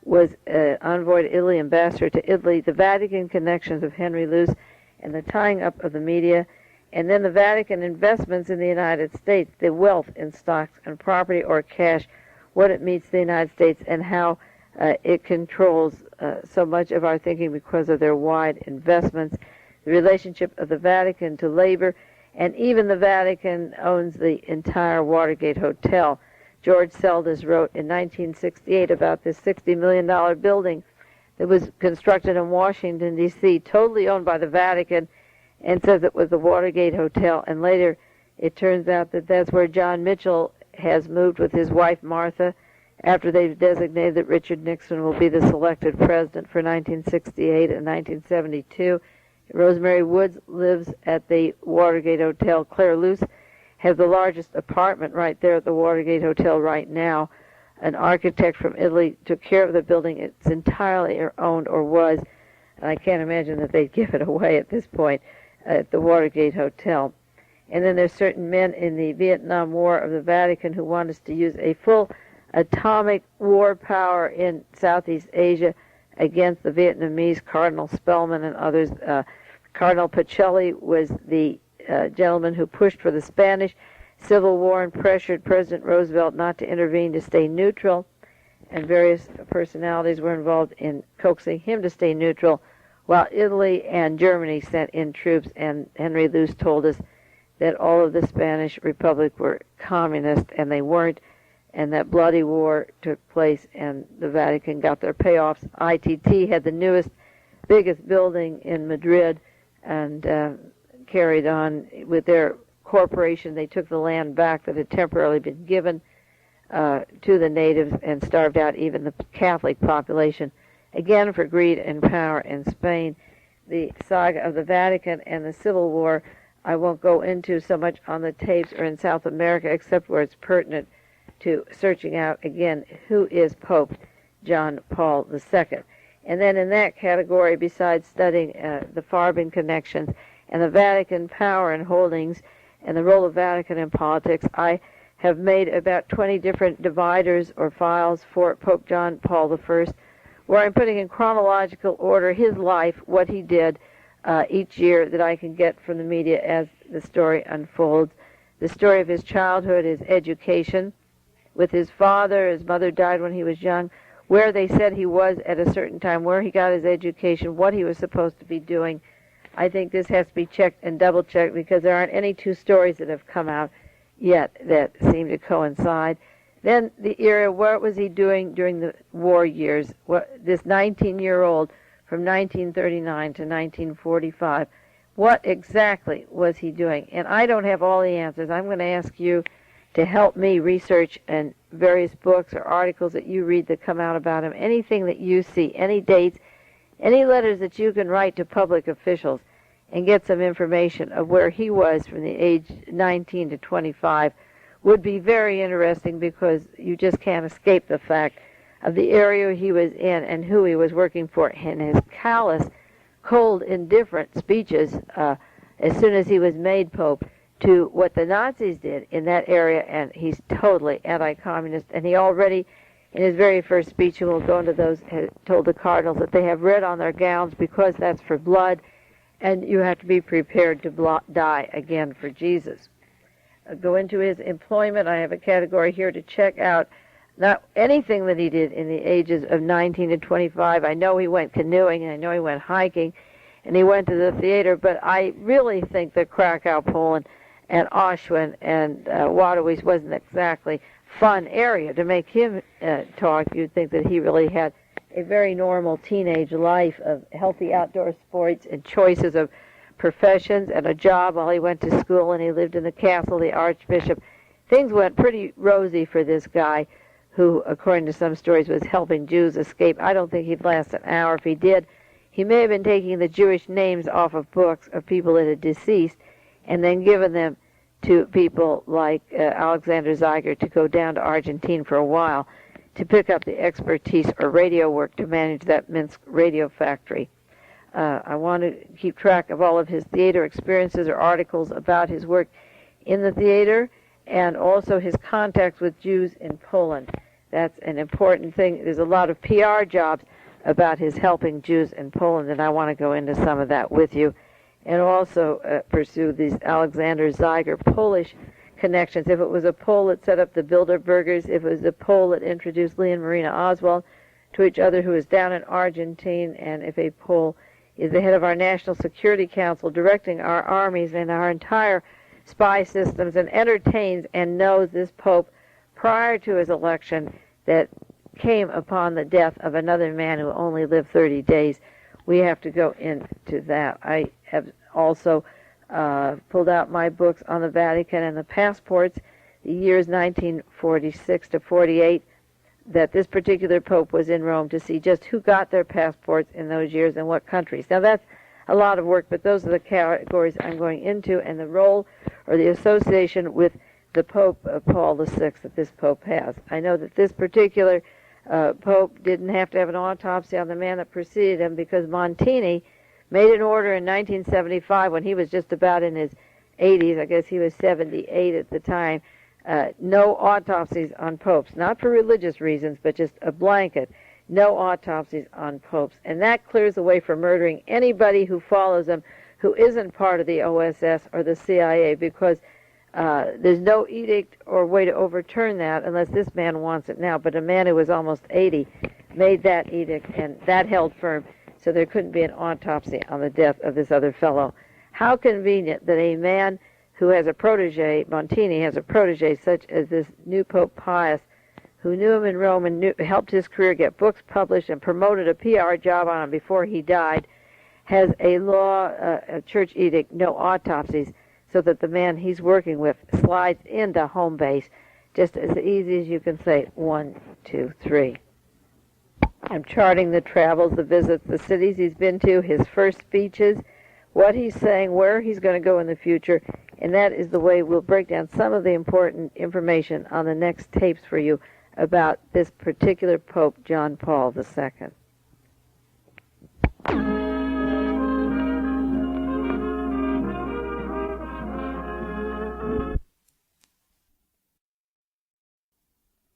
was envoy to Italy, ambassador to Italy, the Vatican connections of Henry Luce, and the tying up of the media, and then the Vatican investments in the United States, the wealth in stocks and property or cash, what it means to the United States, and how it controls so much of our thinking because of their wide investments, the relationship of the Vatican to labor, and even the Vatican owns the entire Watergate Hotel. George Seldes wrote in 1968 about this $60 million building that was constructed in Washington, D.C., totally owned by the Vatican, and says it was the Watergate Hotel. And later it turns out that that's where John Mitchell has moved with his wife Martha after they've designated that Richard Nixon will be the selected president for 1968 and 1972. Rosemary Woods lives at the Watergate Hotel. Claire Luce has the largest apartment right there at the Watergate Hotel right now. An architect from Italy took care of the building. It's entirely owned, or was, and I can't imagine that they'd give it away at this point, at the Watergate Hotel. And then there's certain men in the Vietnam War of the Vatican who want us to use a full atomic war power in Southeast Asia against the Vietnamese, Cardinal Spellman and others. Cardinal Pacelli was the gentleman who pushed for the Spanish Civil War and pressured President Roosevelt not to intervene, to stay neutral, and various personalities were involved in coaxing him to stay neutral, while Italy and Germany sent in troops, and Henry Luce told us that all of the Spanish Republic were communist, and they weren't, and that bloody war took place, and the Vatican got their payoffs. ITT had the newest, biggest building in Madrid, and carried on with their corporation. They took the land back that had temporarily been given to the natives and starved out even the Catholic population, again for greed and power in Spain. The saga of the Vatican and the Civil War I won't go into so much on the tapes or in South America, except where it's pertinent to searching out, again, who is Pope John Paul II. And then in that category, besides studying the Farben connections and the Vatican power and holdings and the role of Vatican in politics, I have made about 20 different dividers or files for Pope John Paul I, where I'm putting in chronological order his life, what he did each year that I can get from the media as the story unfolds. The story of his childhood, his education with his father. His mother died when he was young. Where they said he was at a certain time, where he got his education, what he was supposed to be doing. I think this has to be checked and double-checked because there aren't any two stories that have come out yet that seem to coincide. Then the era, what was he doing during the war years? This 19-year-old from 1939 to 1945, what exactly was he doing? And I don't have all the answers. I'm going to ask you to help me research and various books or articles that you read that come out about him, anything that you see, any dates, any letters that you can write to public officials and get some information of where he was from the age 19 to 25 would be very interesting, because you just can't escape the fact of the area he was in and who he was working for, and his callous, cold, indifferent speeches as soon as he was made Pope to what the Nazis did in that area, and he's totally anti-communist. And he already, in his very first speech, and we'll go into those, told the cardinals that they have red on their gowns because that's for blood, and you have to be prepared to die again for Jesus. Go into his employment. I have a category here to check out not anything that he did in the ages of 19 to 25. I know he went canoeing, and I know he went hiking, and he went to the theater, but I really think that Krakow, Poland, and Auschwitz and Waterways wasn't exactly fun area to make him talk. You'd think that he really had a very normal teenage life of healthy outdoor sports and choices of professions and a job while he went to school, and he lived in the castle of the Archbishop. Things went pretty rosy for this guy who, according to some stories, was helping Jews escape. I don't think he'd last an hour. If he did, he may have been taking the Jewish names off of books of people that had deceased and then given them to people like Alexander Zeiger to go down to Argentina for a while to pick up the expertise or radio work to manage that Minsk radio factory. I want to keep track of all of his theater experiences or articles about his work in the theater and also his contacts with Jews in Poland. That's an important thing. There's a lot of PR jobs about his helping Jews in Poland, and I want to go into some of that with you, and also pursue these Alexander Zeiger Polish connections. If it was a Pole that set up the Bilderbergers, if it was a Pole that introduced Lee and Marina Oswald to each other, who is down in Argentina, and if a Pole is the head of our National Security Council, directing our armies and our entire spy systems, and entertains and knows this Pope prior to his election that came upon the death of another man who only lived 30 days. We have to go into that. I have also pulled out my books on the Vatican and the passports, the years 1946 to 48, that this particular Pope was in Rome to see just who got their passports in those years and what countries. Now that's a lot of work, but those are the categories I'm going into, and the role or the association with the Pope Paul VI that this Pope has. I know that this particular Pope didn't have to have an autopsy on the man that preceded him, because Montini made an order in 1975 when he was just about in his 80s. I guess he was 78 at the time. No autopsies on popes, not for religious reasons, but just a blanket. No autopsies on popes. And that clears the way for murdering anybody who follows them who isn't part of the OSS or the CIA, because there's no edict or way to overturn that unless this man wants it now. But a man who was almost 80 made that edict, and that held firm, so there couldn't be an autopsy on the death of this other fellow. How convenient that a man who has a protege, Montini has a protege such as this new Pope Pius, who knew him in Rome and helped his career get books published and promoted a PR job on him before he died, has a law, a church edict, no autopsies, so that the man he's working with slides into home base just as easy as you can say 1, 2, 3. I'm charting the travels, the visits, the cities he's been to, his first speeches, what he's saying, where he's going to go in the future, and that is the way we'll break down some of the important information on the next tapes for you about this particular Pope, John Paul II.